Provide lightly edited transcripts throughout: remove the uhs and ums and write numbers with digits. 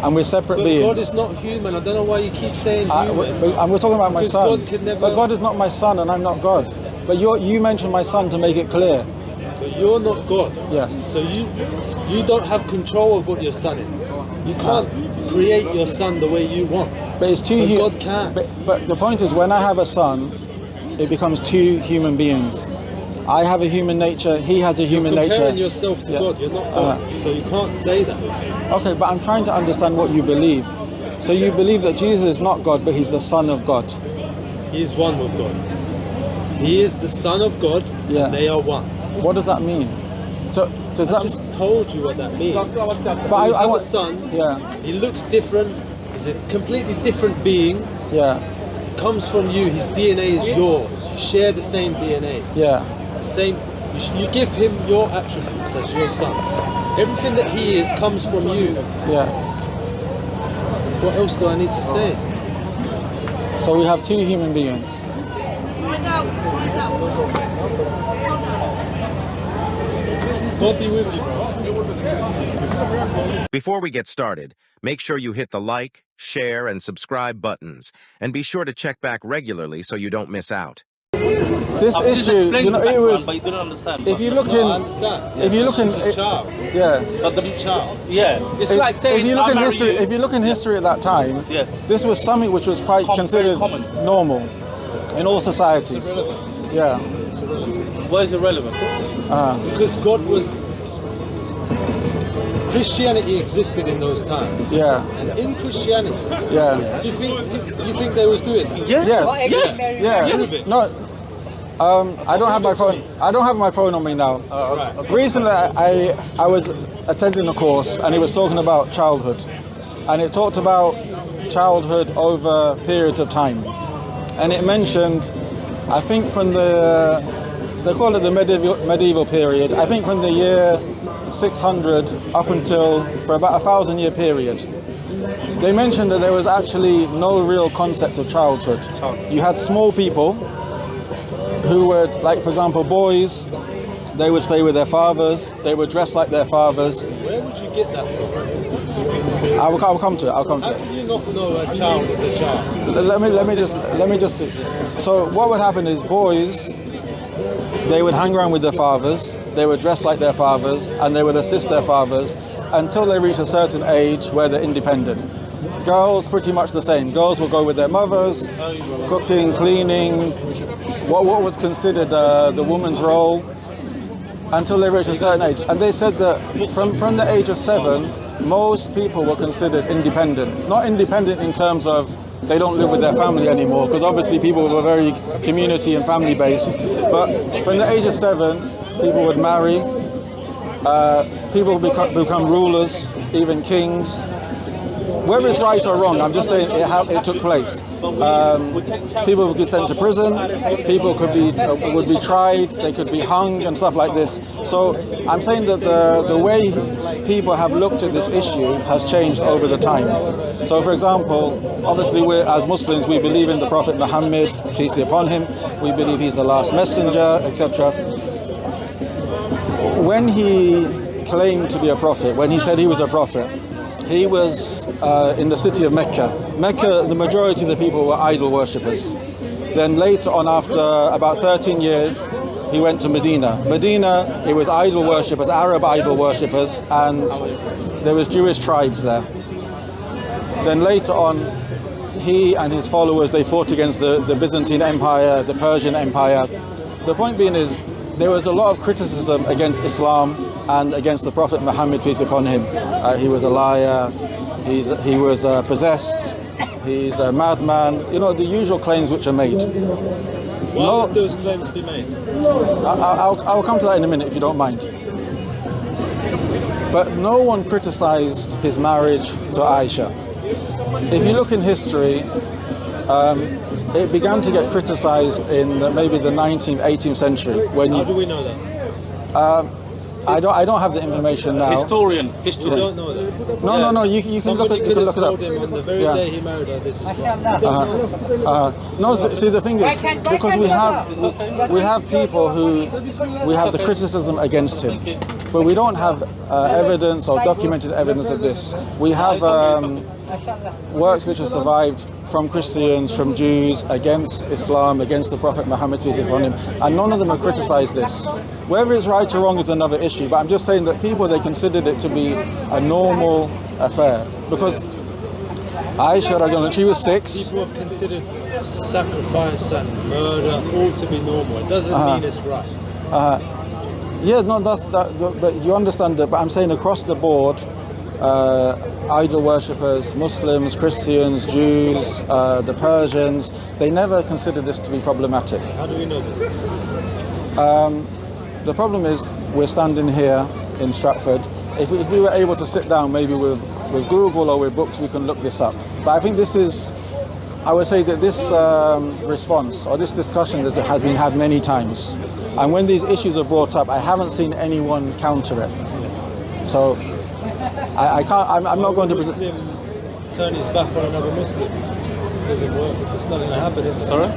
and we're separate But beings. God is not human. I don't know why you keep saying human. And we're talking about my Because son. God could never- But God is not my son, and I'm not God. But you mentioned my son to make it clear. But you're not God. Yes. So you don't have control of what your son is. You can't create your son the way you want. But it's two. But God can. But the point is, when I have a son, it becomes two human beings. I have a human nature. He has a human You're nature. comparing yourself to God. You're not God. So you can't say that. Okay, but I'm trying to understand what you believe. So you believe that Jesus is not God, but he's the Son of God. He is one with God. He is the Son of God, Yeah. and they are one. What does that mean? So I that, just told you what that means. but So you I have want. a son. Yeah, He looks different. He's a completely different being. yeah, Comes from you. His DNA is yours. You share the same DNA. yeah. The same. You give him your attributes as your son. Everything that he is comes from you. Yeah. What else do I need to say? So we have two human beings. God be with you, bro. Before we get started, make sure you hit the like, share, and subscribe buttons, and be sure to check back regularly so you don't miss out. This issue, you know, it was. But you don't understand. If you look No, I in, understand. if you look in, She's a child. yeah. But the Child. yeah, it's like saying If you look I'll in marry history, you. if you look in history at that time, Yeah. this was something which was quite Very considered common. normal in all societies. Yeah. Why is it relevant? Because God was. Christianity existed in those times. Yeah. And in Christianity, Yeah. do you think they was doing that? Yeah. Yes. Yeah. Yeah. No. I don't have my phone. I don't have my phone on me now. Recently, I was attending a course and it was talking about childhood, and it talked about childhood over periods of time, and it mentioned, I think from they call it the medieval period. I think from the year 600 up until for about 1,000-year period. They mentioned that there was actually no real concept of childhood. You had small people who would, like for example, boys, they would stay with their fathers, they would dress like their fathers. Where would you get that from? I'll come to it. How can you not know a child is a child? Let me just. So what would happen is boys, they would hang around with their fathers, they would dress like their fathers, and they would assist their fathers until they reach a certain age where they're independent. Girls, pretty much the same. Girls will go with their mothers, cooking, cleaning, what was considered the woman's role, until they reach a certain age. And they said that from the age of 7, most people were considered independent. Not independent in terms of they don't live with their family anymore, because obviously people were very community and family based. But from the age of 7, people would marry, people would become rulers, even kings. Whether it's right or wrong, I'm just saying it took place. People would be sent to prison, people would be tried, they could be hung and stuff like this. So I'm saying that the way people have looked at this issue has changed over the time. So for example, obviously as Muslims we believe in the Prophet Muhammad, peace be upon him, we believe he's the last messenger, etc. When he claimed to be a prophet, when he said he was a prophet, he was in the city of Mecca. Mecca, the majority of the people were idol worshippers. Then later on, after about 13 years, he went to Medina. Medina, it was idol worshippers, Arab idol worshippers, and there was Jewish tribes there. Then later on, he and his followers, they fought against the Byzantine Empire, the Persian Empire. The point being is, there was a lot of criticism against Islam and against the Prophet Muhammad, peace upon him. He was a liar, he was possessed, he's a madman, you know, the usual claims which are made. Why would those claims be made? I'll come to that in a minute if you don't mind. But no one criticized his marriage to Aisha. If you look in history, it began to get criticized in maybe the 19th, 18th century. How do we know that? I don't have the information now. Historian, You history. don't know that. No. You can look Somebody at, you could can have look it up. told him on the very Yeah. day he married her, this is wrong. You don't know. No, see the thing is, because we have people who we have the criticism against him, but we don't have evidence or documented evidence of this. We have works which have survived from Christians, from Jews, against Islam, against the Prophet Muhammad, peace be upon him, and none of them have criticized this. Whether it's right or wrong is another issue, but I'm just saying that people, they considered it to be a normal affair, because Aisha, radiallahu anha, she was 6. People have considered sacrifice and murder all to be normal. It doesn't mean it's right. Yeah, no, that's that. But you understand that. But I'm saying across the board, idol worshippers, Muslims, Christians, Jews, the Persians, they never considered this to be problematic. How do we know this? The problem is we're standing here in Stratford. If we were able to sit down, maybe with Google or with books, we can look this up. But I think this is, I would say that this response or this discussion has been had many times. And when these issues are brought up, I haven't seen anyone counter it. So I can't, I'm not going to present. Muslim turn his back on another Muslim. It doesn't work. It's not going to happen, is it? Sorry?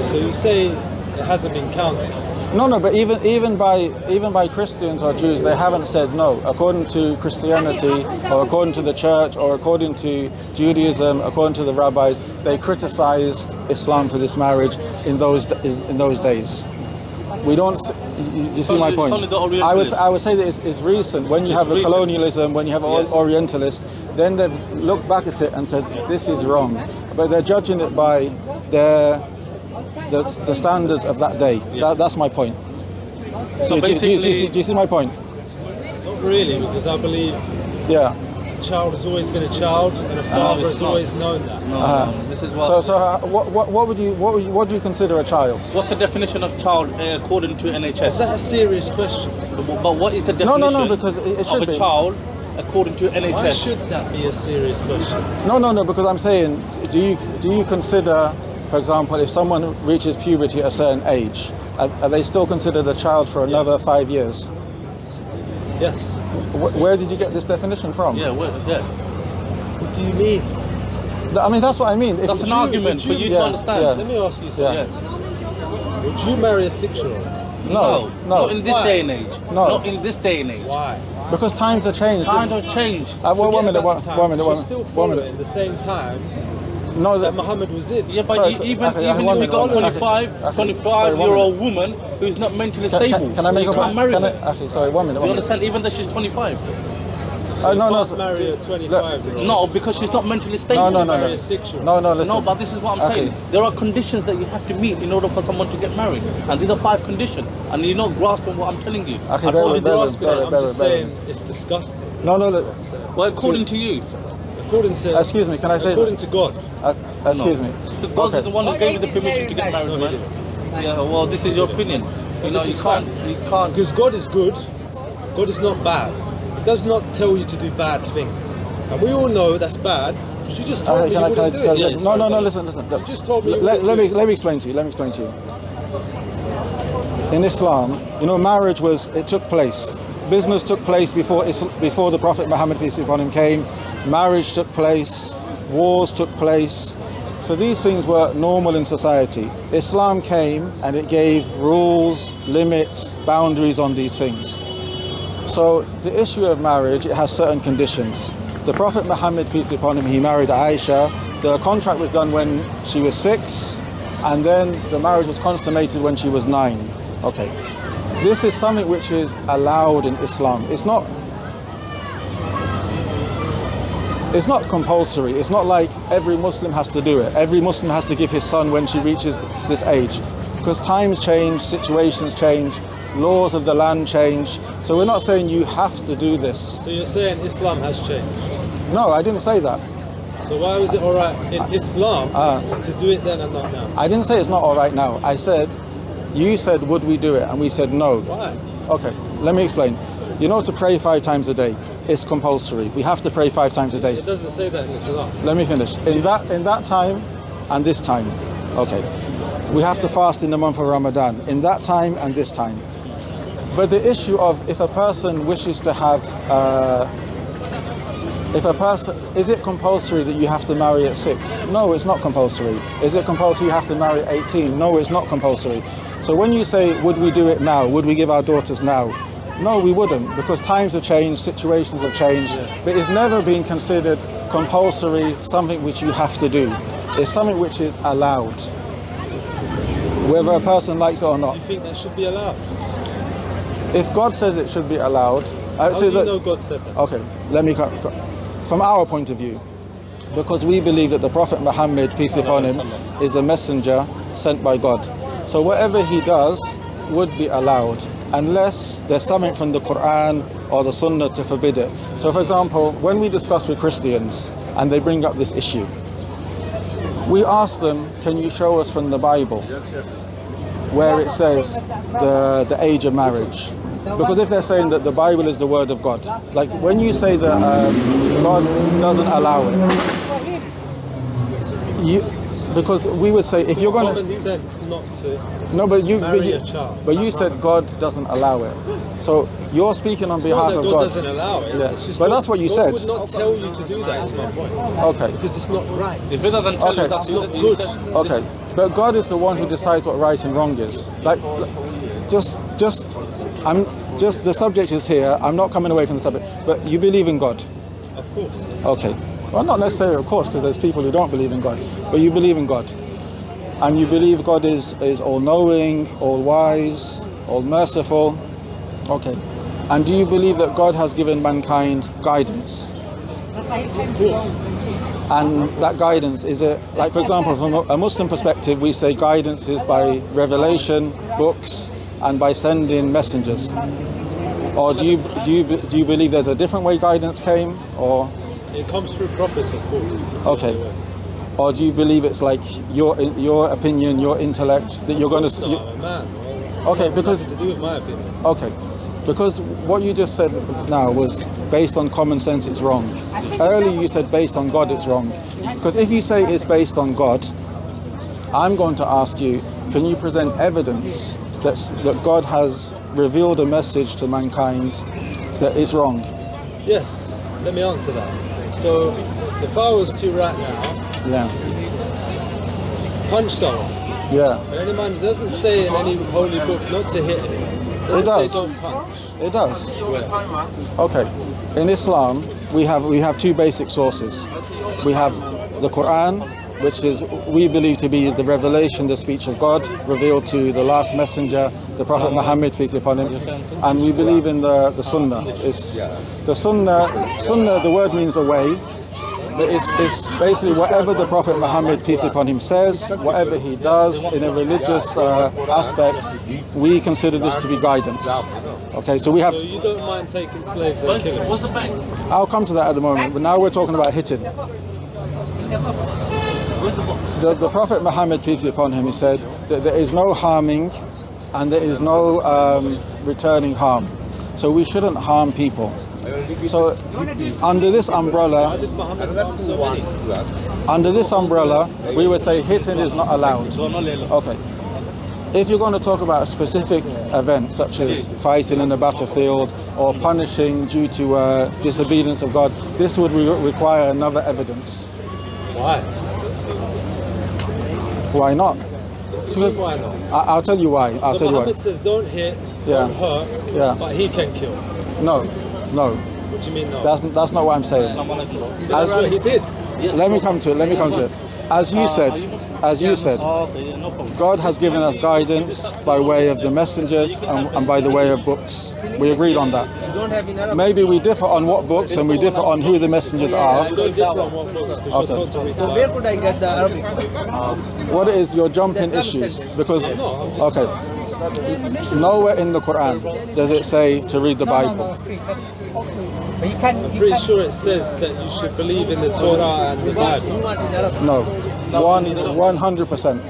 So you say it hasn't been counted. No, but even by Christians or Jews, they haven't said no. According to Christianity, or according to the church, or according to Judaism, according to the rabbis, they criticized Islam for this marriage in those days. We don't. You see my point? I would say that it's recent. When you have the colonialism, when you have Orientalists, then they've looked back at it and said this is wrong, but they're judging it by the standards of that day. That's my point. So do you see my point? Not really, because I believe Yeah. a child has always been a child, and a father has always known that. This is what. What do you consider a child? What's the definition of child according to Is NHS? that a serious question? But what is the definition No, because it should of a be. child according to Why NHS? should that be a serious question? No, because I'm saying, do you consider, for example, if someone reaches puberty at a certain age, are they still considered a child for another 5 years? Yes. Where did you get this definition from? Yeah, What do you mean? I mean, that's what I mean. That's an argument for you to understand. Yeah. Let me ask you something. Would you marry a 6-year-old? No. Not in this Why? day and age. No. Not in this day and age. Why? Because times have changed. Time don't change. One Forget minute, about the time. one minute. She's still following the same time No, that Muhammad was in. Yeah, but Sorry, even okay, if one you got minute. 25-year-old woman who's not mentally stable, Can I make you a can't marry her. Okay, sorry, 1 minute. Do you understand? Even though she's 25. No. Can't marry a 25-year-old. No, because she's not mentally stable. No. Marry a 6-year-old. No, listen. No, but this is what I'm saying. There are conditions that you have to meet in order for someone to get married. And these are 5 conditions. And you're not grasping what I'm telling you. Okay, I bear told you with- bear this. with- I'm just saying it's disgusting. No. Well, according to you. According to Excuse me, can I say according to God. excuse me. The God Okay. is the one who gave you the permission to get married, man. Yeah, well, this is your opinion. You know, This you is can't. Because God is good, God is not bad. He does not tell you to do bad things. And we all know that's bad. You just told me you wouldn't do it. Yes. No, listen. You just told me you Let wouldn't do it. me explain to you. In Islam, marriage took place. Business took place before the Prophet Muhammad, peace be upon him, came. Marriage took place. Wars took place. So these things were normal in society. Islam came and it gave rules, limits, boundaries on these things. So the issue of marriage, it has certain conditions. The Prophet Muhammad, peace be upon him, he married Aisha. The contract was done when she was 6, and then the marriage was consummated when she was 9. Okay. This is something which is allowed in Islam. It's not compulsory. It's not like every Muslim has to do it. Every Muslim has to give his son when she reaches this age. Because times change, situations change, laws of the land change. So we're not saying you have to do this. So you're saying Islam has changed. No, I didn't say that. So why was it alright in Islam to do it then and not now? I didn't say it's not all right now. I said, you said, would we do it? And we said no. Why? Okay, let me explain. To pray 5 times a day is compulsory. We have to pray 5 times a day. It doesn't say that in the Quran. Let me finish. In that time and this time. Okay. We have to fast in the month of Ramadan. In that time and this time. But the issue of if a person wishes to have, is it compulsory that you have to marry at 6? No, it's not compulsory. Is it compulsory you have to marry at 18? No, it's not compulsory. So when you say, would we do it now? Would we give our daughters now? No, we wouldn't, because times have changed, situations have changed, but it's never been considered compulsory, something which you have to do. It's something which is allowed, whether a person likes it or not. Do you think that should be allowed? If God says it should be allowed... How do you know God said that? Okay, let me... From our point of view, because we believe that the Prophet Muhammad, peace be upon him, is the messenger sent by God. So whatever he does would be allowed, unless there's something from the Quran or the Sunnah to forbid it. So for example, when we discuss with Christians and they bring up this issue, we ask them, can you show us from the Bible where it says the age of marriage? Because if they're saying that the Bible is the word of God, like when you say that God doesn't allow it, because we would say if you're going to... common sense not to marry a child. But you said God doesn't allow it. So you're speaking on behalf of God. God doesn't allow it. Yeah. It's just But God, that's what you God said. would not tell you to do that, is my point. Okay. Because it's not right. If it doesn't tell Okay. you that's not good. Okay. But God is the one who decides what right and wrong is. Like, the subject is here. I'm not coming away from the subject. But you believe in God? Of course. Okay. Well, not necessarily, of course, because there's people who don't believe in God. But you believe in God. And you believe God is all-knowing, all-wise, all-merciful. Okay. And do you believe that God has given mankind guidance? Of course. And that guidance, is it, like for example, from a Muslim perspective, we say guidance is by revelation, books, and by sending messengers. Or do you believe there's a different way guidance came, or? It comes through prophets, of course. It's Okay. Or do you believe it's like your opinion, your intellect that you're going to? No, I'm a man. Well, Okay, because nothing to do with my opinion. okay, because what you just said now was based on common sense. It's wrong. Earlier you said based on God. It's wrong. Because if you say it's based on God, I'm going to ask you: can you present evidence that God has revealed a message to mankind that is wrong? Yes. Let me answer that. So, if I was to right now Yeah. punch someone, Yeah. bear in mind, it doesn't say in any holy book not to hit him. It does. say don't punch. It does. Where? Okay. In Islam, we have two basic sources. We have the Quran, which is we believe to be the revelation, the speech of God, revealed to the last messenger, the Prophet Muhammad, peace be upon him. And we believe in the Sunnah. It's the Sunnah. The word means a way. But it's basically whatever the Prophet Muhammad, peace be upon him, says, whatever he does in a religious aspect, we consider this to be guidance. Okay, so we have. So you don't mind taking slaves and killing them? What's the bank? I'll come to that at the moment, but now we're talking about hitting. Where's the box? The Prophet Muhammad, peace be upon him, he said that there is no harming and there is no returning harm. So we shouldn't harm people. So under this umbrella, How did Muhammad harm so many? under this umbrella, we would say hitting is not allowed. Okay. If you're going to talk about a specific event, such as fighting in a battlefield or punishing due to disobedience of God, this would require another evidence. Why? Why not? Because why not? I'll tell you why. I'll So tell you Muhammad why. says don't hit, Yeah. don't hurt, Yeah. but he can kill. No. What do you mean no? That's not what I'm saying. That's what he did. Let me come to it. As you said, Okay, no problem. God has given us guidance by way of the messengers and by the way of books. We agreed on that. Maybe we differ on what books and we differ on who the messengers are. Don't differ on what books, because Okay. you're told to read So where could I get the Arabic? What it is, you're jumping issues because okay. Nowhere in the Quran does it say to read the Bible. But you can. I'm pretty sure it says that you should believe in the Torah and the Bible. You want in Arabic? No, 100%.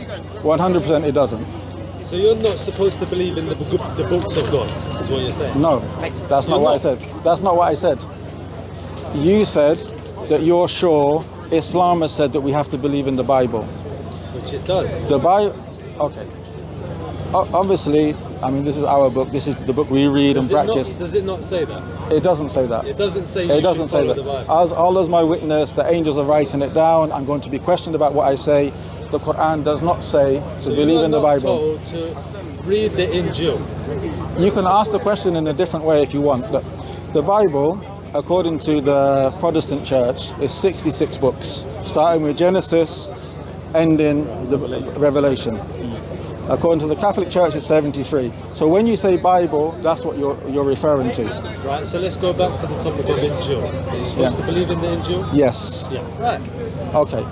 100% it doesn't. So you're not supposed to believe in the books of God, is what you're saying? No, that's not what I said. That's not what I said. You said that you're sure Islam has said that we have to believe in the Bible. Which it does. The Bible, okay. Obviously, I mean, this is our book. This is the book we read and practice. Does it not say that? It doesn't say that. It doesn't say. It doesn't say that. As Allah's my witness, the angels are writing it down. I'm going to be questioned about what I say. The Quran does not say to believe in the Bible. Told to read the Injil. You can ask the question in a different way if you want. The Bible, according to the Protestant Church, is 66 books, starting with Genesis, ending the Revelation. According to the Catholic Church, it's 73. So when you say Bible, that's what you're referring to. Right, so let's go back to the topic of Injil. Are you supposed to believe in the Injil? Yes. Yeah. Right. Okay.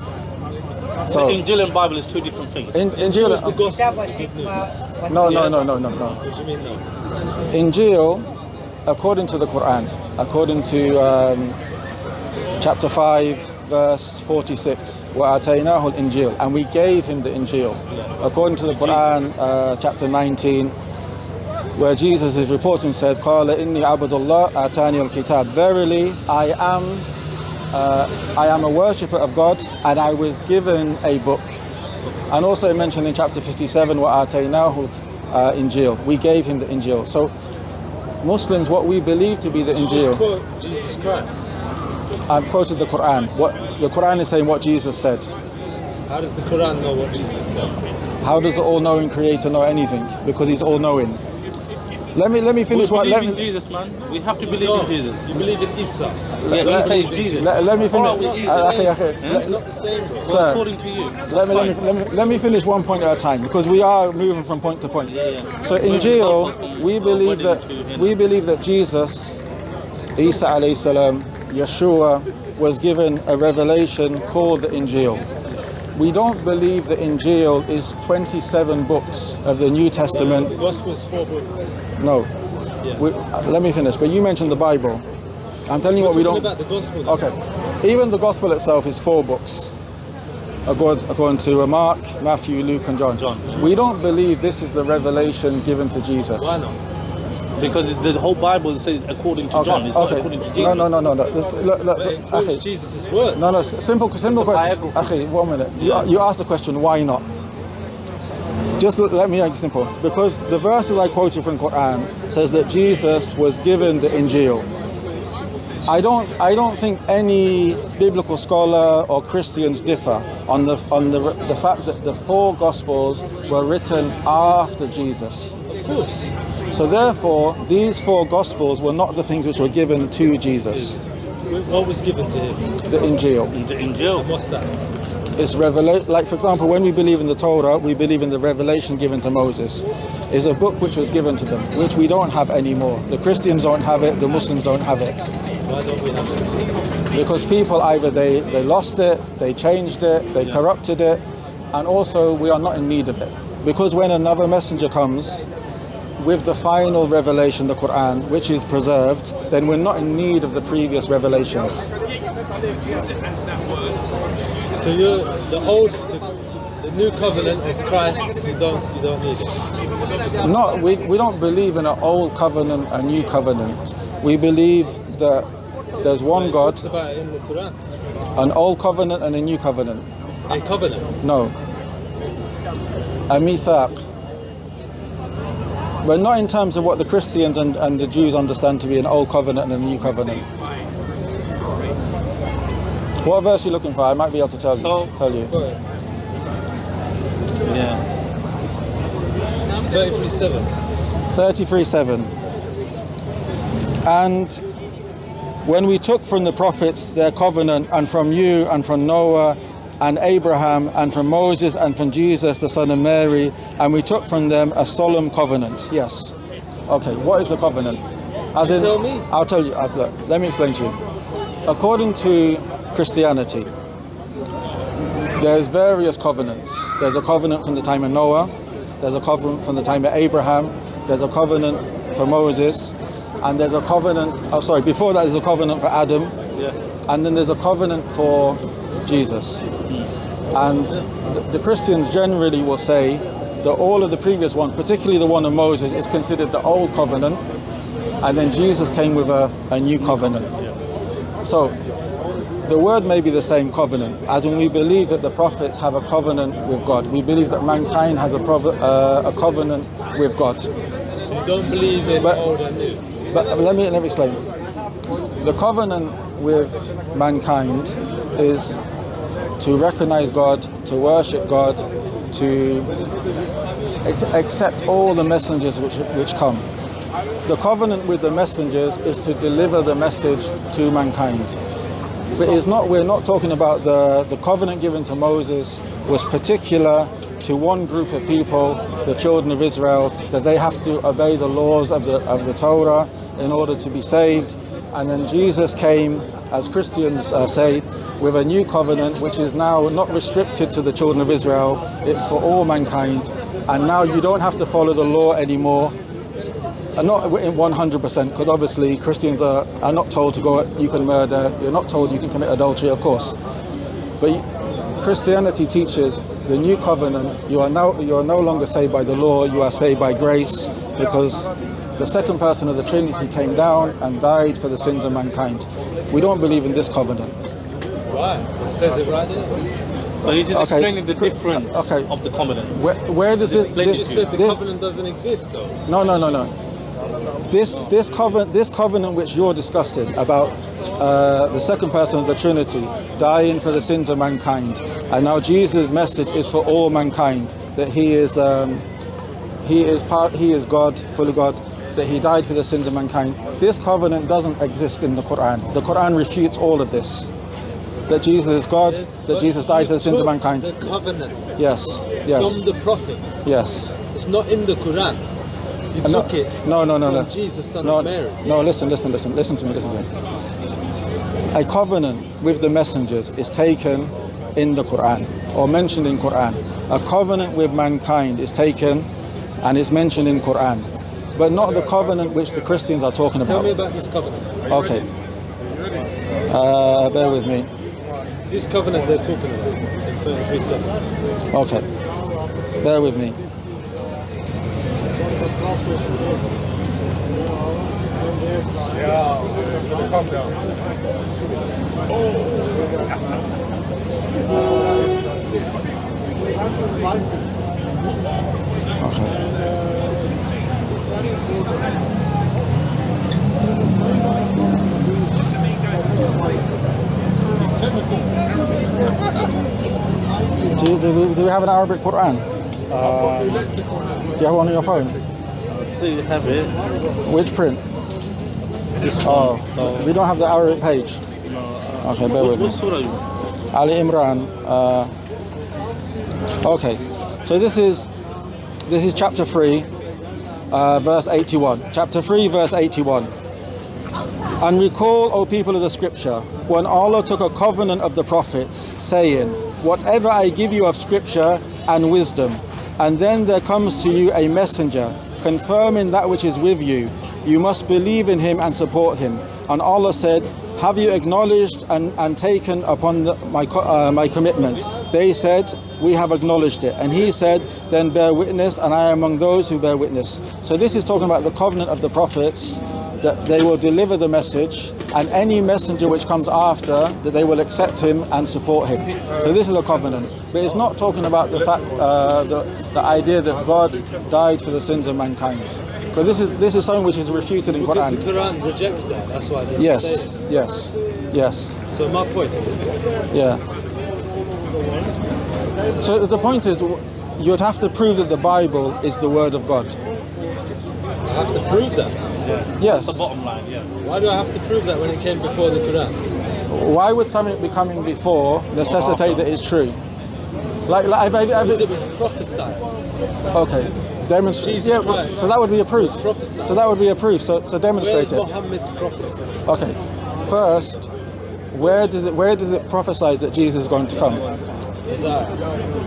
So Injil and Bible is two different things. Injil is the gospel. No. What do you mean no? Injil, according to the Quran, according to chapter 5, verse 46, وَآتَيْنَاهُ الْإِنْجِيلَ, and we gave him the Injil. According to the Quran, chapter 19, where Jesus is reporting, said, قَالَ إِنِّي عَبْدُ اللَّهِ آتَانِيَ الْكِتَابِ, verily I am a worshipper of God, and I was given a book. And also mentioned in chapter 57, وَآتَيْنَاهُ Injil, we gave him the Injil. So Muslims, what we believe to be the Injil. Just quote Jesus Christ. I've quoted the Quran. What the Quran is saying, what Jesus said. How does the Quran know what Jesus said? How does the all-knowing Creator know anything? Because He's all-knowing. Let me finish We what. believe in Jesus, man. We have to believe in Jesus. You believe in Isa. Don't say Jesus. Let me finish. Not the same, bro. Sir, According to you. let me finish one point at a time, because we are moving from point to point. So Injil, we believe that Jesus, Isa alayhi salam, Yeshua, was given a revelation called the Injil. We don't believe the Injil is 27 books of the New Testament. The Gospel is 4 books. No. Yeah. Let me finish. But you mentioned the Bible. I'm telling you what we don't. About the Gospel. Okay. Even the Gospel itself is 4 books. According to Mark, Matthew, Luke, and John. We don't believe this is the revelation given to Jesus. Why not? Because it's the whole Bible says according to John. It's not according to Jesus. No. It quotes Jesus' word. No. Simple question. Okay, 1 minute. You asked the question, why not? Just let me make it simple. Because the verses I quoted from Quran says that Jesus was given the Injil. I don't think any biblical scholar or Christians differ on the fact that the 4 Gospels were written after Jesus. Of course. So therefore, these 4 Gospels were not the things which were given to Jesus. What was given to him? The Injil. The Injil. And what's that? It's like, for example, when we believe in the Torah, we believe in the revelation given to Moses. It's a book which was given to them, which we don't have anymore. The Christians don't have it, the Muslims don't have it. Why don't we have it? Because people either they lost it, they changed it, they corrupted it, and also we are not in need of it. Because when another messenger comes with the final revelation, the Quran, which is preserved, then we're not in need of the previous revelations. So you're the new covenant of Christ. You don't need it. No, we don't believe in an old covenant, a new covenant. We believe that there's one God. It talks about it in the Quran. An old covenant and a new covenant. A covenant. No. A mithaq. But not in terms of what the Christians and the Jews understand to be an old covenant and a new covenant. What verse are you looking for? I might be able to tell you. Yeah. 33:7. 33:7. And when we took from the prophets their covenant, and from you, and from Noah, and Abraham, and from Moses, and from Jesus, the son of Mary, and we took from them a solemn covenant. Yes. Okay, what is the covenant? Tell me. I'll tell you. Look, let me explain to you. According to Christianity, there's various covenants. There's a covenant from the time of Noah, there's a covenant from the time of Abraham, there's a covenant for Moses, and there's a covenant, before that there's a covenant for Adam, and then there's a covenant for Jesus. And the Christians generally will say that all of the previous ones, particularly the one of Moses, is considered the old covenant, and then Jesus came with a new covenant. So the word may be the same, covenant, as when we believe that the prophets have a covenant with God. We believe that mankind has a covenant with God. So you don't believe in old and new? But let me explain. The covenant with mankind is to recognize God, to worship God, to accept all the messengers which come. The covenant with the messengers is to deliver the message to mankind. But we're not talking about the covenant given to Moses was particular to one group of people, the children of Israel, that they have to obey the laws of the Torah in order to be saved. And then Jesus came, as Christians say, with a new covenant, which is now not restricted to the children of Israel, it's for all mankind. And now you don't have to follow the law anymore. And not in 100%, because obviously Christians are not told to go, you can murder, you're not told you can commit adultery, of course. But Christianity teaches the new covenant, you are no longer saved by the law, you are saved by grace, because the second person of the Trinity came down and died for the sins of mankind. We don't believe in this covenant. Why? It says it right there. But he's just explaining the difference of the covenant. Where does this? You just said the covenant doesn't exist, though. No. This covenant which you're discussing about the second person of the Trinity dying for the sins of mankind, and now Jesus' message is for all mankind, that he is God, fully God, that he died for the sins of mankind. This covenant doesn't exist in the Quran. The Quran refutes all of this. That Jesus is God, that Jesus died for the sins of mankind. The covenant. Yes. From the prophets. Yes. It's not in the Quran. You took it from Jesus, son of Mary. No, listen to me. A covenant with the messengers is taken in the Quran, or mentioned in Quran. A covenant with mankind is taken and is mentioned in Quran, but not the covenant which the Christians are talking about. Tell me about this covenant. Okay. Bear with me. This covenant they're talking about in 33:7. Okay. Bear with me. Do we have an Arabic Quran? Do you have one on your phone? Do you have it? Which print? This one. We don't have the Arabic page. Okay, bear with me. What surah are you? Ali Imran. Okay, so this is chapter 3, verse 81. Chapter 3, verse 81. And recall, O people of the scripture, when Allah took a covenant of the prophets, saying, whatever I give you of scripture and wisdom, and then there comes to you a messenger, confirming that which is with you, you must believe in him and support him. And Allah said, have you acknowledged and taken upon my commitment? They said, we have acknowledged it. And he said, then bear witness, and I am among those who bear witness. So this is talking about the covenant of the prophets, that they will deliver the message, and any messenger which comes after, that they will accept him and support him. So this is a covenant. But it's not talking about the fact, the idea that God died for the sins of mankind. Because this is something which is refuted in Quran. Because the Quran rejects that, that's why it doesn't say it. Yes. So my point is... Yeah. So the point is, you'd have to prove that the Bible is the word of God. I have to prove that? Yes. That's the bottom line, yeah. Why do I have to prove that when it came before the Quran? Why would something be coming before necessitate that it's true? Because it was prophesied. Okay. Demonstrate. Jesus Christ. So that would be a proof. Prophesied. So that would be a proof. So demonstrate Where's it. Muhammad's prophecy? Okay. First, where does it prophesy that Jesus is going to come? Isaiah.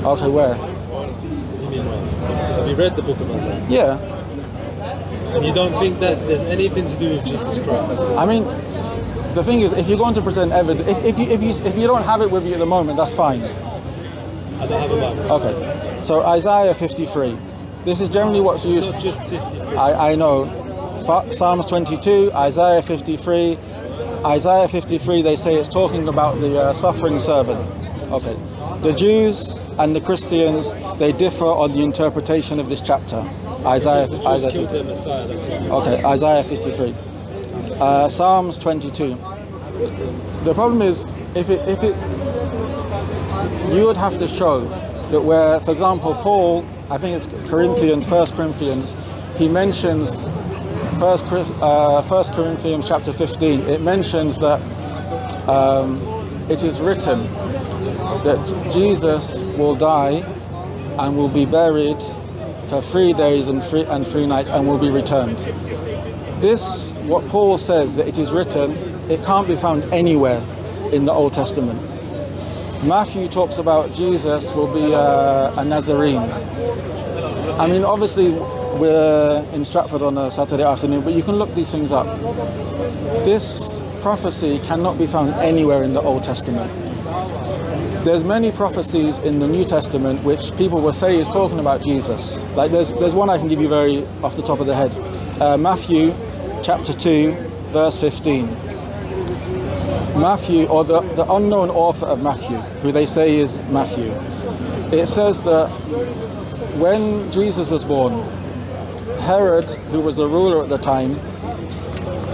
Okay, where? What do you mean where? Have you read the book of Isaiah? Yeah. And you don't think that there's anything to do with Jesus Christ? I mean, the thing is, if you're going to present evidence, if you don't have it with you at the moment, that's fine. I don't have a Bible. Okay. So Isaiah 53. This is generally what's used. It's not just 53. I know. Psalms 22, Isaiah 53, Isaiah 53, they say it's talking about the suffering servant. Okay. The Jews and the Christians, they differ on the interpretation of this chapter. Isaiah 53. Messiah, that's right. Okay, Isaiah 53. Psalms 22. The problem is, if it, you would have to show that where, for example, Paul, I think it's Corinthians, 1 Corinthians, he mentions 1 Corinthians chapter 15, it mentions that it is written that Jesus will die and will be buried for 3 days and three nights and will be returned. This, what Paul says, that it is written, it can't be found anywhere in the Old Testament. Matthew talks about Jesus will be a Nazarene. I mean, obviously, we're in Stratford on a Saturday afternoon, but you can look these things up. This prophecy cannot be found anywhere in the Old Testament. There's many prophecies in the New Testament which people will say is talking about Jesus. Like there's one I can give you very off the top of the head. Matthew chapter 2, verse 15. Matthew, or the unknown author of Matthew, who they say is Matthew, it says that when Jesus was born, Herod, who was the ruler at the time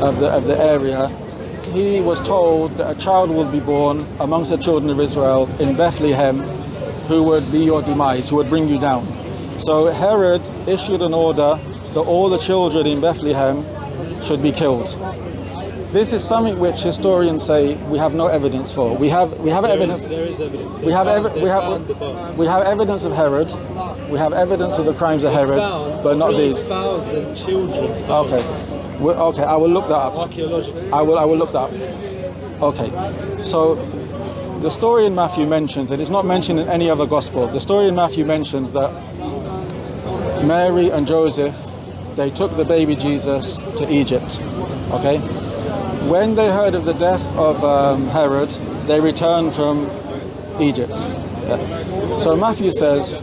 of the area, he was told that a child would be born amongst the children of Israel in Bethlehem who would be your demise, who would bring you down. So Herod issued an order that all the children in Bethlehem should be killed. This is something which historians say we have no evidence for. We have evidence. There is evidence. We have evidence of Herod. We have evidence of the crimes of Herod, but not these. 3,000 children's bones. Okay. Okay, I will look that up. Archaeologically. I will look that up. Okay. So the story in Matthew mentions, and it's not mentioned in any other gospel. The story in Matthew mentions that Mary and Joseph, they took the baby Jesus to Egypt. Okay. When they heard of the death of Herod, they returned from Egypt. Yeah. So Matthew says,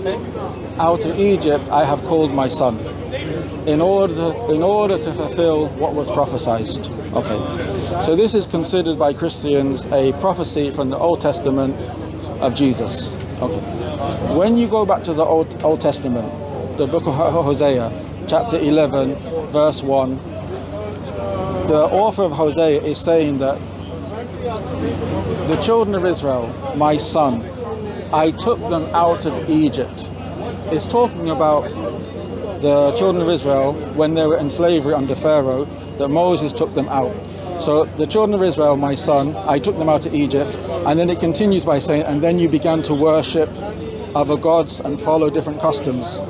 out of Egypt I have called my son, in order to fulfill what was prophesied. Okay. So this is considered by Christians a prophecy from the Old Testament of Jesus. Okay. When you go back to the Old Testament, the book of Hosea, chapter 11, verse 1, the author of Hosea is saying that the children of Israel, my son, I took them out of Egypt. It's talking about the children of Israel when they were in slavery under Pharaoh, that Moses took them out. So the children of Israel, my son, I took them out of Egypt. And then it continues by saying, and then you began to worship other gods and follow different customs.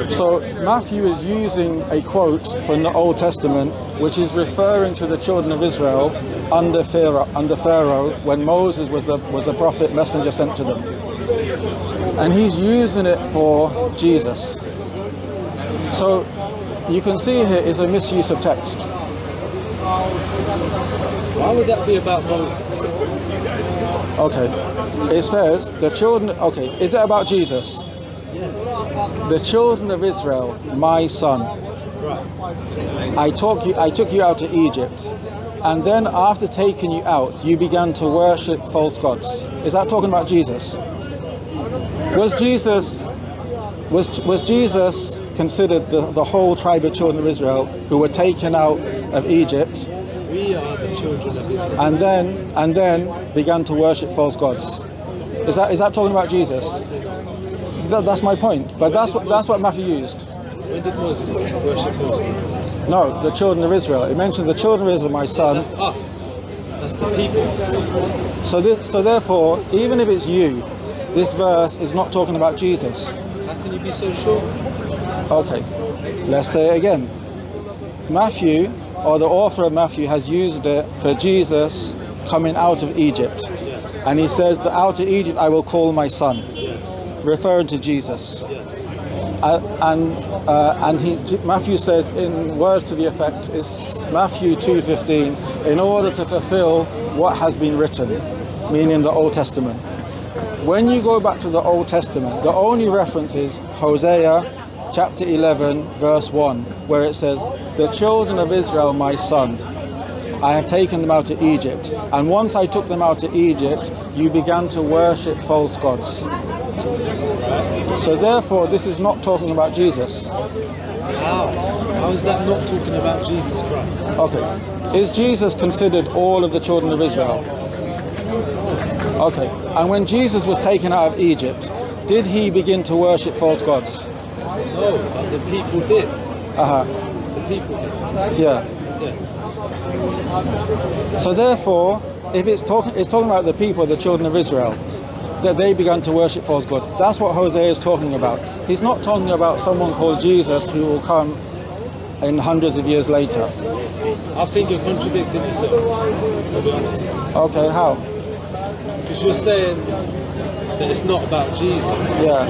So Matthew is using a quote from the Old Testament, which is referring to the children of Israel under Pharaoh when Moses was the prophet messenger sent to them. And he's using it for Jesus. So you can see here is a misuse of text. Why would that be about Moses? Okay. It says the children, okay, is it about Jesus? Yes. The children of Israel, my son. Right. I took you out of Egypt, and then after taking you out, you began to worship false gods. Is that talking about Jesus? Was Jesus considered the whole tribe of children of Israel who were taken out of Egypt? We are the children of Israel. And then began to worship false gods. Is that talking about Jesus? That's my point. But that's what Matthew used. When did Moses worship false gods? No, the children of Israel. It mentioned the children of Israel, my son. That's us. That's the people. So therefore, even if it's you, this verse is not talking about Jesus. How can you be so sure? Okay, let's say it again. Matthew, or the author of Matthew, has used it for Jesus coming out of Egypt. Yes. And he says that out of Egypt I will call my son, Yes. referring to Jesus. Yes. Matthew says in words to the effect, it's Matthew 2:15, in order to fulfill what has been written, meaning the Old Testament. When you go back to the Old Testament, the only reference is Hosea chapter 11 verse 1, where it says, the children of Israel, my son. I have taken them out of Egypt. And once I took them out of Egypt, you began to worship false gods. So therefore, this is not talking about Jesus. How is that not talking about Jesus Christ? Okay. Is Jesus considered all of the children of Israel? Okay. And when Jesus was taken out of Egypt, did he begin to worship false gods? No, but the people did. Uh-huh. The people did. Yeah. Yeah. So therefore, if it's talking about the people, the children of Israel, that they began to worship false gods. That's what Hosea is talking about. He's not talking about someone called Jesus who will come in hundreds of years later. I think you're contradicting yourself, to be honest. Okay, how? Because you're saying that it's not about Jesus. Yeah.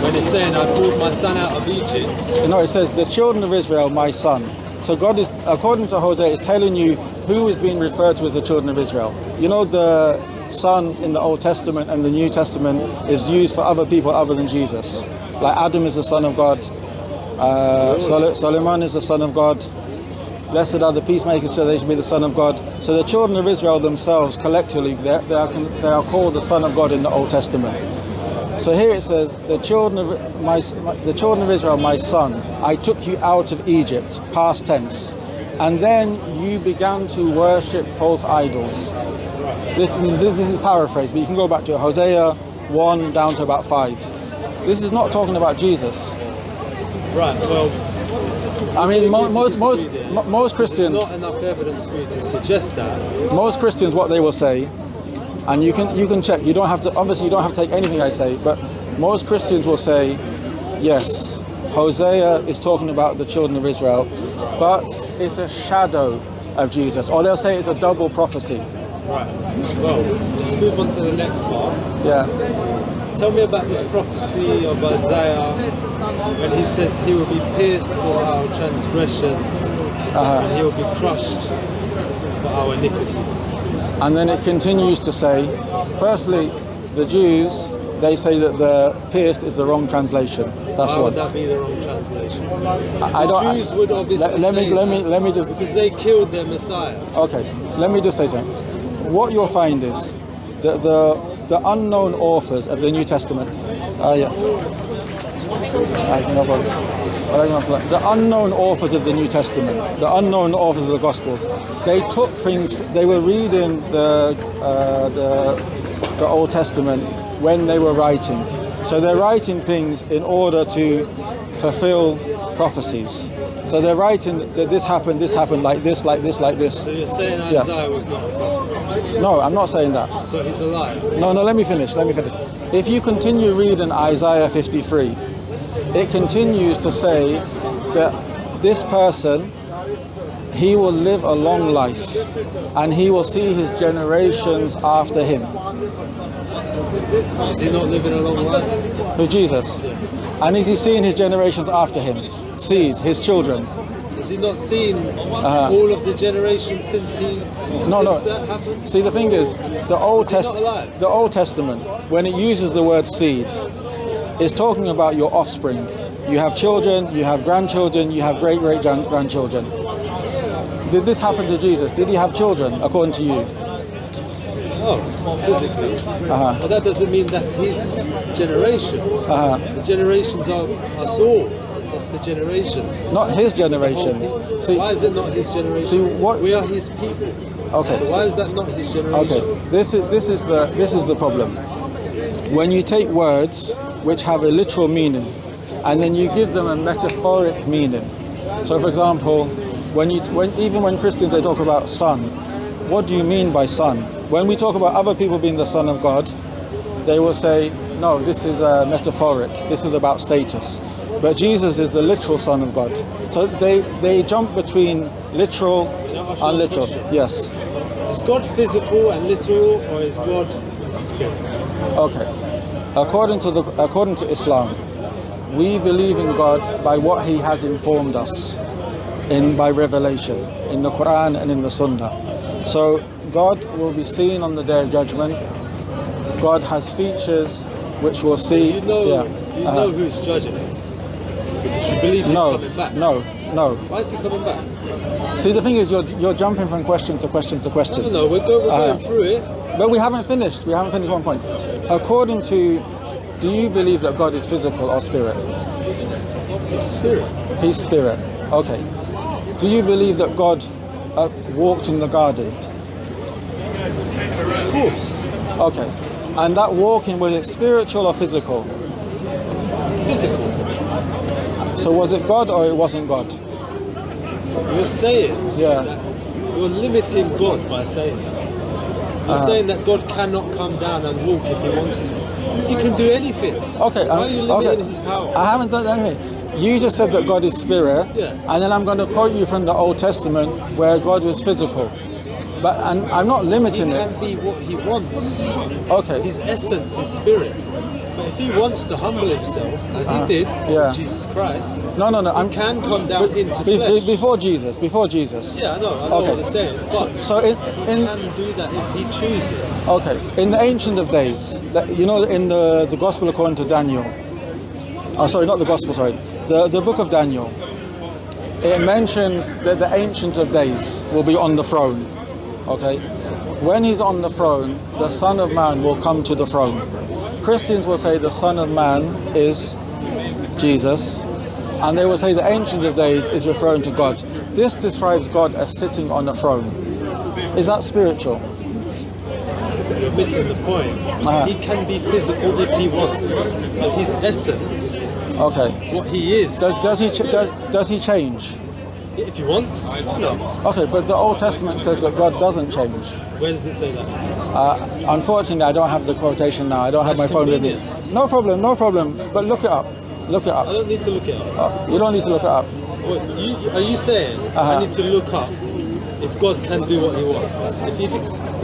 When it's saying, I brought my son out of Egypt. You know, it says, the children of Israel, my son. So God is, according to Hosea, is telling you who is being referred to as the children of Israel. You know, the son in the Old Testament and the New Testament is used for other people other than Jesus. Like Adam is the son of God. Solomon is the son of God. Blessed are the peacemakers, so they should be the son of God. So the children of Israel themselves, collectively, they are called the son of God in the Old Testament. So here it says, the children of Israel, my son, I took you out of Egypt, past tense, and then you began to worship false idols. This is paraphrased, but you can go back to Hosea 1 down to about 5. This is not talking about Jesus. Right, well, I mean, most Christians. there's not enough evidence for you to suggest that. Most Christians, what they will say, and you can check. You don't have to. Obviously, you don't have to take anything I say. But most Christians will say, yes, Hosea is talking about the children of Israel, but it's a shadow of Jesus, or they'll say it's a double prophecy. Right. Well, let's move on to the next part. Yeah. Tell me about this prophecy of Isaiah when he says he will be pierced for our transgressions and he will be crushed for our iniquities. And then it continues to say, firstly, the Jews, they say that the pierced is the wrong translation. That's Why what. would that be the wrong translation? I don't. The Jews would obviously let me just. because they killed their Messiah. Okay, let me just say something. What you'll find is that the unknown authors of the New Testament. Yes. No problem. The unknown authors of the New Testament, the unknown authors of the Gospels, they took things. They were reading the Old Testament when they were writing. So they're writing things in order to fulfill prophecies. So they're writing that this happened, like this, like this, like this. So you're saying Isaiah was not a prophet? No, I'm not saying that. So he's a liar? No, let me finish. If you continue reading Isaiah 53, it continues to say that this person, he will live a long life and he will see his generations after him. Is he not living a long life? Who, Jesus? And is he seeing his generations after him? Seed, his children. Has he not seen all of the generations since that happened? See, the thing is, the Old Testament, when it uses the word seed, it's talking about your offspring. You have children, you have grandchildren, you have great-great-grandchildren. Did this happen to Jesus? Did he have children, according to you? Oh, physically. But that doesn't mean that's his generation. The generations are us all. That's the generation. Not his generation. See, why is it not his generation? See, we are his people. Okay. So why is that not his generation? Okay. This is the problem. When you take words which have a literal meaning, and then you give them a metaphoric meaning. So, for example, even when Christians they talk about son, what do you mean by son? When we talk about other people being the son of God, they will say, no, this is metaphoric. This is about status. But Jesus is the literal son of God. So they jump between literal and literal. Yes. Is God physical and literal, or is God spirit? Okay. According to Islam, we believe in God by what He has informed us by revelation in the Quran and in the Sunnah. So God will be seen on the Day of Judgment. God has features which we'll see. You know who's judging us, because you believe He's coming back. No. Why is He coming back? See, the thing is, you're jumping from question to question to question. No, we're going through it. But we haven't finished. We haven't finished one point. According to, do you believe that God is physical or spirit? It's spirit. He's spirit. Okay. Do you believe that God walked in the garden? Of course. Okay. And that walking, was it spiritual or physical? Physical. So was it God or it wasn't God? You're saying Yeah. you're limiting God by saying that. You're saying that God cannot come down and walk if he wants to. He can do anything. Okay. Why are you limiting his power? I haven't done anything. You just said that God is spirit, Yeah. and then I'm going to quote you from the Old Testament where God was physical. And I'm not He limiting can it. be what he wants. Okay. His essence is spirit. But if he wants to humble himself, as he did yeah. with Jesus Christ, No. he can come down into flesh. Before Jesus. Yeah, I know what you're saying. But So he in can do that if he chooses. okay, in the Ancient of Days, in the Gospel according to Daniel. Oh, sorry, not the Gospel. Sorry, the Book of Daniel. It mentions that the Ancient of Days will be on the throne. Okay, when he's on the throne, the Son of Man will come to the throne. Christians will say the Son of Man is Jesus, and they will say the Ancient of Days is referring to God. This describes God as sitting on a throne. Is that spiritual? You're missing the point. He can be physical if he wants, but his essence, Okay. what he is, Does he change? if he wants, no. Okay, but the Old Testament says that God doesn't change. Where does it say that? Unfortunately, I don't have the quotation now. I don't have my phone with me. No problem. But look it up. Look it up. I don't need to look it up. You don't need to look it up. Are you saying I need to look up if God can do what he wants? If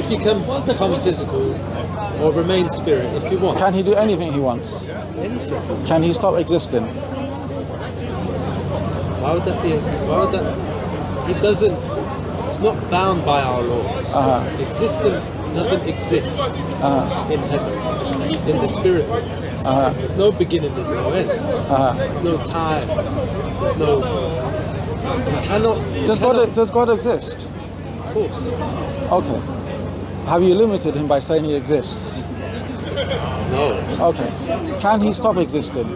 he can become physical or remain spirit, if he wants. Can he do anything he wants? Anything. Can he stop existing? Why would that be? He doesn't. It's not bound by our laws. Existence doesn't exist in heaven, in the spirit. There's no beginning, there's no end. There's no time. There's no. You cannot. Does God exist? Of course. Okay. Have you limited him by saying he exists? No. Okay. Can he stop existing?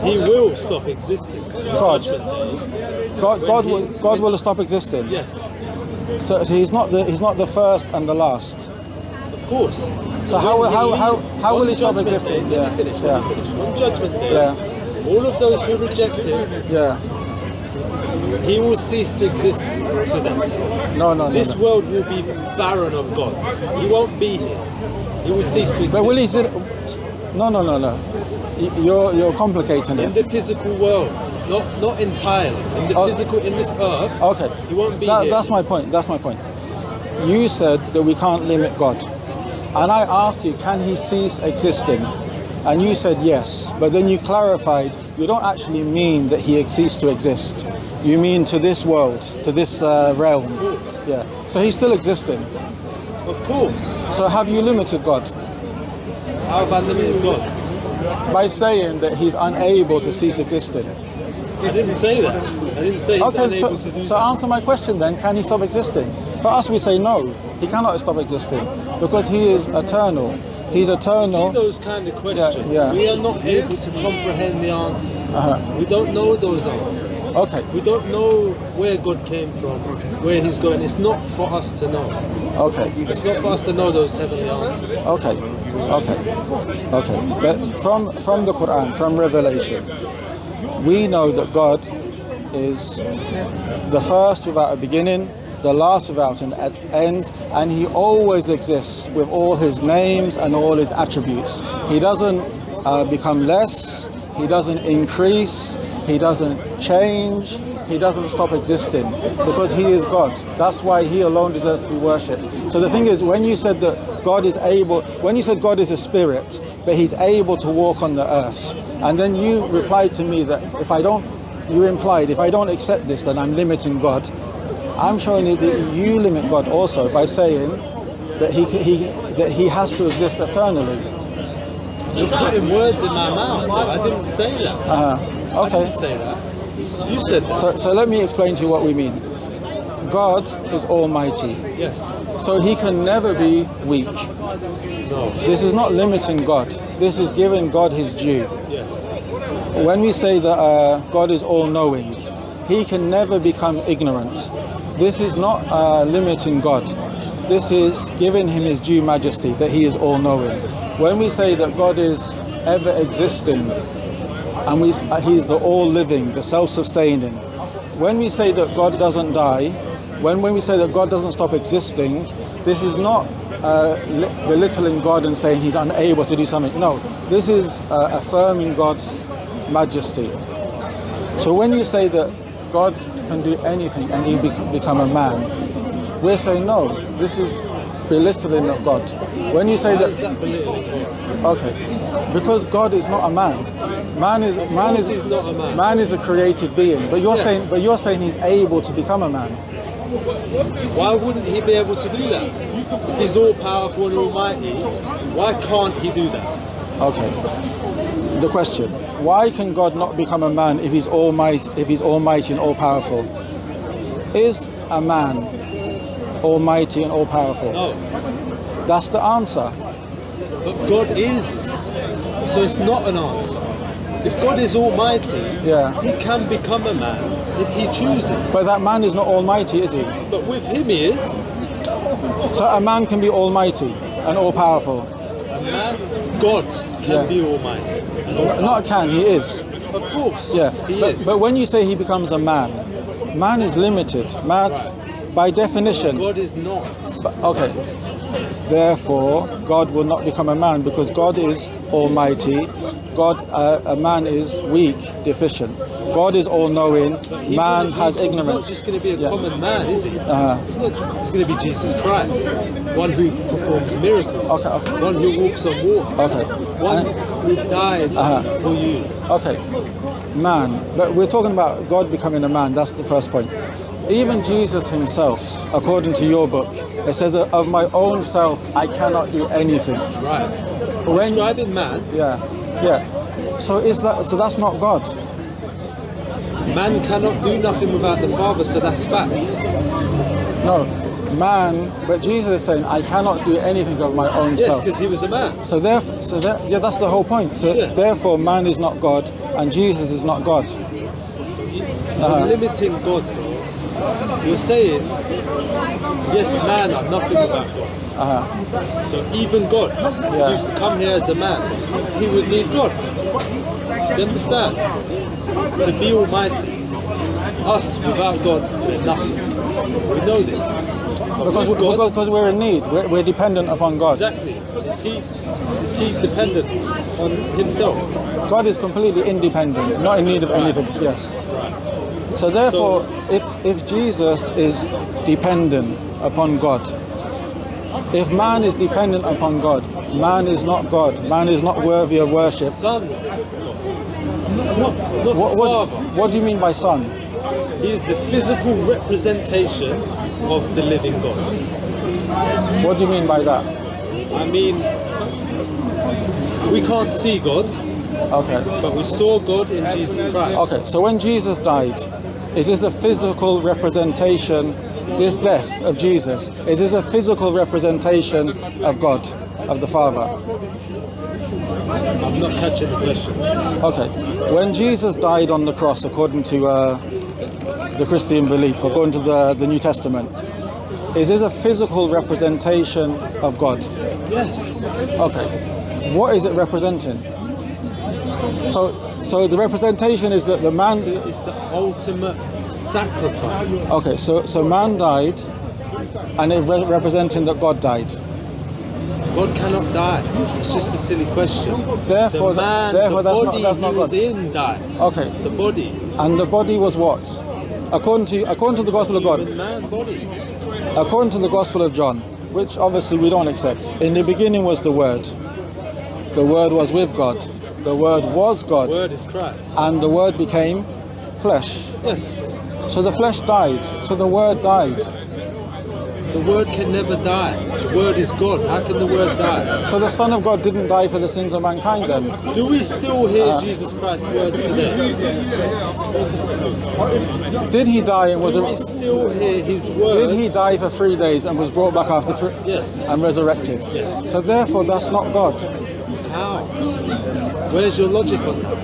He will stop existing. God will stop existing. Yes. So he's not the first and the last. Of course. So how will he stop existing? Let me finish. On Judgment Day, all of those who reject him, he will cease to exist to them. No. This world will be barren of God. He won't be here. He will cease to exist. But will he sit? No. You're complicating In it. the physical world, not entirely. In the physical, in this earth, Okay. he won't be here. That's my point. You said that we can't limit God. And I asked you, can he cease existing? And you said yes. But then you clarified, you don't actually mean that he ceased to exist. You mean to this world, to this realm. Yeah. So he's still existing. Of course. So have you limited God? How have I limited God? By saying that he's unable to cease existing. I didn't say that. I didn't say he's unable to do So answer my question then, can he stop existing? For us we say no, he cannot stop existing because he is eternal. He's eternal. See those kind of questions. Yeah. We are not able to comprehend the answers. We don't know those answers. Okay. We don't know where God came from, where he's going. It's not for us to know. Okay. It's not for us to know those heavenly answers. Okay. But from the Quran, from Revelation, we know that God is the first without a beginning, the last without an end, and he always exists with all his names and all his attributes. He doesn't become less, he doesn't increase, he doesn't change, he doesn't stop existing because he is God. That's why he alone deserves to be worshipped. So the thing is, when you said that God is able, when you said God is a spirit, but he's able to walk on the earth, and then you replied to me that if I don't accept this, then I'm limiting God. I'm showing you that you limit God also by saying that he has to exist eternally. You're putting words in my mouth. I didn't say that. I Okay. didn't say that. You said that. So let me explain to you what we mean. God is almighty, Yes. so he can never be weak. No. This is not limiting God. This is giving God his due. Yes. When we say that God is all-knowing, he can never become ignorant. This is not limiting God. This is giving him his due majesty, that he is all-knowing. When we say that God is ever-existing, and he's the all-living, the self-sustaining, when we say that God doesn't die, when we say that God doesn't stop existing, this is not belittling God and saying he's unable to do something. No, this is affirming God's majesty. So when you say that God can do anything and he become a man, we're saying no, this is belittling of God. When you say Why is that belittling God? okay, because God is not a man. Man is He's not a man. Man is a created being, but you're Yes. saying he's able to become a man. Why wouldn't he be able to do that? If he's all powerful and almighty, why can't he do that? Okay. The question: why can God not become a man if he's almighty and all powerful? Is a man almighty and all powerful? No. That's the answer. But God is. So it's not an answer. If God is almighty, Yeah. he can become a man if he chooses. But that man is not almighty, is he? But with him he is. So a man can be almighty and all powerful. A man, God can Yeah. be almighty. And all Not can, he is. Of course. Yeah. He But, is. but when you say he becomes a man, man is limited. Man, by definition. God is not. Okay. Therefore, God will not become a man because God is almighty. God, a man is weak, deficient. God is all-knowing. He Man wouldn't- has he's ignorance. not just going to be a Yeah. common man, is he? Uh-huh. It's going to be Jesus Christ, one who performs miracles, Okay. one who walks on water, Okay. one who died for you. Okay. Man. But we're talking about God becoming a man. That's the first point. Even Jesus himself, according to your book, it says, of my own self, I cannot do anything. Right. When- Describing man, Yeah. Yeah. So that's not God. man cannot do nothing without the Father, so that's facts. No. Man, but Jesus is saying, I cannot do anything of my own Yes, self. because he was a man. So yeah, that's the whole point. So Yeah. therefore, man is not God, and Jesus is not God. You're limiting God, bro. You're saying, yes, man are nothing without God. So even God, who used to come here as a man, he would need God. Do you understand? To be almighty. Us without God, we're nothing. We know this. But with God, Because we're in need. We're dependent upon God. exactly. Is he dependent on himself? God is completely independent, not in need of anything. Yes. So therefore, if Jesus is dependent upon God, if man is dependent upon God, man is not God. Man is not worthy of worship. Son. It's not the Father. What do you mean by son? He is the physical representation of the living God. What do you mean by that? I mean, we can't see God, Okay. but we saw God in Jesus Christ. Okay. So when Jesus died, is this a physical representation? This death of Jesus, is this a physical representation of God, of the Father? I'm not catching the question. Okay. When Jesus died on the cross, according to the Christian belief, according to the New Testament, is this a physical representation of God? Yes. Okay. What is it representing? So the representation is that the man. It's the ultimate sacrifice. Okay. So man died, and it's representing that God died. God cannot die. It's just a silly question. Therefore, the man, therefore the that's body not he was God. in died. Okay. The body. And the body was what? According to the Gospel of God. Human man body. According to the Gospel of John, which obviously we don't accept. In the beginning was the Word. The Word was with God. The Word was God. Word is Christ. And the Word became flesh. Yes. So the flesh died. So the Word died. The Word can never die. The Word is God. How can the Word die? So the Son of God didn't die for the sins of mankind then? Do we still hear Jesus Christ's words today? Did he die and was Do we still hear his words? Did he die for 3 days and was brought back after Yes. and resurrected? Yes. So therefore that's not God. How? Where's your logic on that?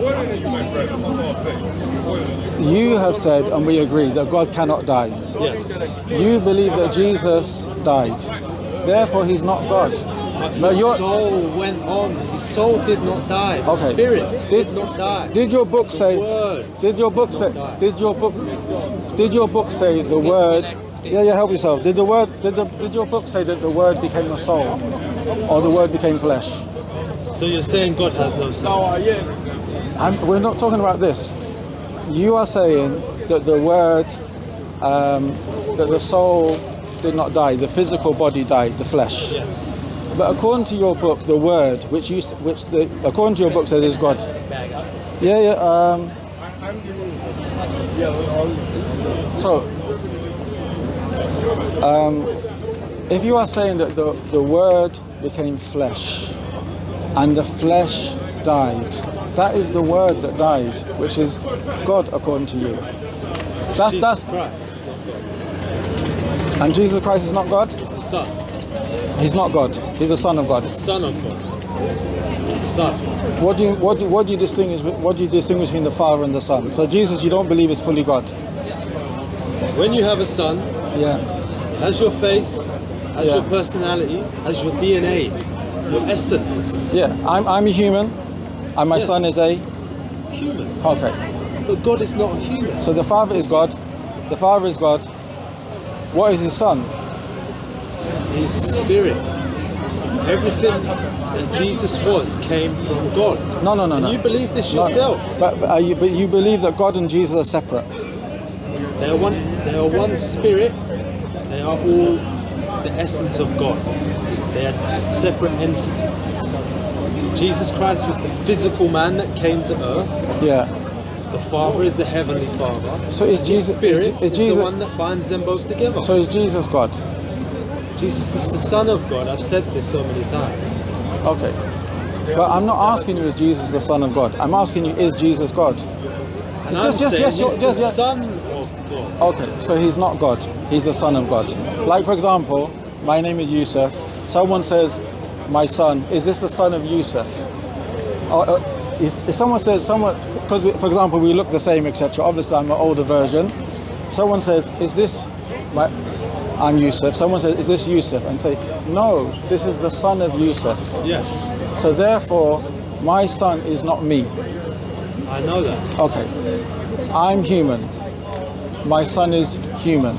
You have said, and we agree, that God cannot die. Yes. You believe that Jesus died. Therefore he's not God. But his soul went on. His soul did not die. The spirit did not die. Did your book say? Word Did your book say? die. Did your book say the word? Yeah, help yourself. Did your book say that the word became a soul, or the word became flesh? So you're saying God has no soul? We're not talking about this. You are saying that the word, that the soul did not die, the physical body died, the flesh. Yes. But according to your book, the word, according to your book, says is God. So, if you are saying that the word became flesh, and the flesh died, that is the word that died, which is God, according to you. That's Jesus Christ. And Jesus Christ is not God? It's the Son. He's not God. He's the Son of God. It's the Son of God. It's the Son. What do you distinguish between the Father and the Son? So Jesus, you don't believe is fully God. When you have a son, Yeah. has your face, has Yeah. your personality, has your DNA, your essence. Yeah. I'm a human, and my Yes. son is a. Human. Okay. But God is not human. So the Father is God. The Father is God. What is his Son? His spirit. Everything that Jesus was came from God. No. Can you believe this yourself? But you believe that God and Jesus are separate. They are one spirit. They are all the essence of God. They are separate entities. Jesus Christ was the physical man that came to earth. Yeah. The Father is the Heavenly Father. So is Jesus? His spirit is is Jesus? the one that binds them both together. So is Jesus God? Jesus is the Son of God. I've said this so many times. Okay. But I'm not asking you, is Jesus the Son of God? I'm asking you, is Jesus God? And It's I'm saying he's the yes. Son of God. Okay, so he's not God. He's the Son of God. Like, for example, my name is Yusuf. Someone says, my son, is this the son of Yusuf? If someone says, because for example, we look the same, etc. Obviously, I'm an older version. Someone says, is this I'm Yusuf. Someone says, is this Yusuf? And say, no, this is the son of Yusuf. Yes, So therefore, my son is not me. I know that. Okay, I'm human. My son is human.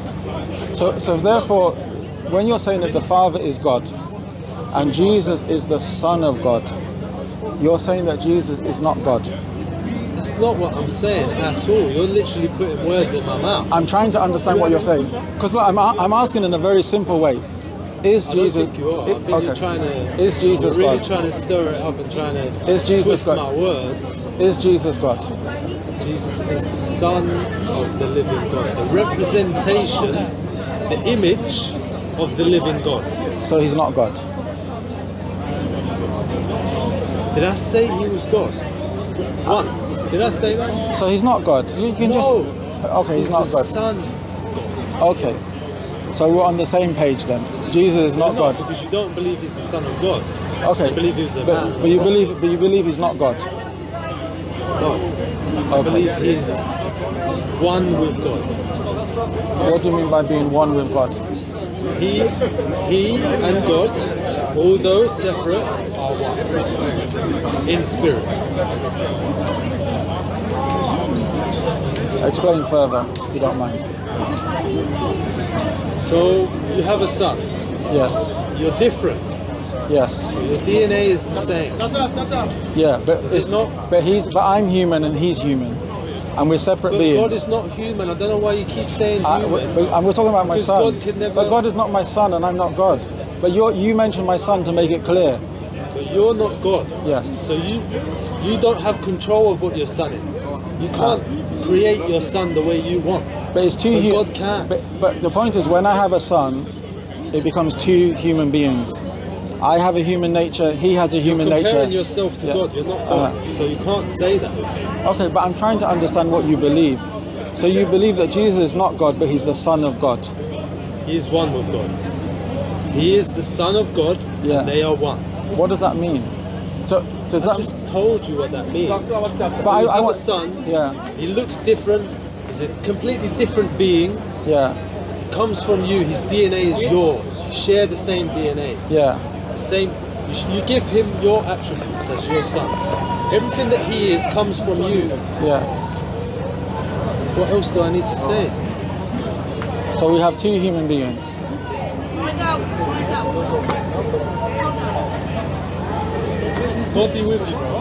So therefore, when you're saying that the Father is God and Jesus is the Son of God, you're saying that Jesus is not God. That's not what I'm saying at all. You're literally putting words in my mouth. I'm trying to understand what you're saying. Because look, I'm asking in a very simple way. Is I don't Jesus? think you are. I think you're trying to. Is Jesus you're really God? trying to stir it up and trying to Is Jesus twist God? my words. Is Jesus God? Jesus is the Son of the living God, the representation, the image of the living God. So he's not God. Did I say he was God? Once. Did I say that? So he's not God. You can just. Okay, he's not the God. Son. Okay. So we're on the same page then. Jesus is not God. Because you don't believe he's the Son of God. Okay. You believe he was a but, man. But you believe he's not God. No. I Okay. believe he's one with God. What do you mean by being one with God? He and God, although separate, are one in spirit. Explain further, if you don't mind. So you have a son. Yes. You're different. Yes. Your DNA is the same. Yeah, but Is it not? But I'm human and he's human, and we're separate But beings. God is not human. I don't know why you keep saying human. And we're talking about my Because son. God could never- But God is not my son, and I'm not God. But you mentioned my son to make it clear. But you're not God. Yes. So you don't have control of what your son is. You can't create your son the way you want. But it's too But human. God can. But the point is, when I have a son, it becomes two human beings. I have a human nature, he has a human You're comparing nature. yourself to Yeah. God. You're not God, so you can't say that. Okay, but I'm trying to understand what you believe. So you believe that Jesus is not God, but he's the Son of God. He is one with God. He is the Son of God, Yeah. and they are one. What does that mean? So does I that? just told you what that means. But So you I have a want. son. Yeah, He looks different. He's a completely different being. yeah, Comes from you. His DNA is yours. You share the same DNA. yeah. The same. You give him your attributes as your son. Everything that he is comes from you. Yeah. What else do I need to say? So we have two human beings. God be with you, bro.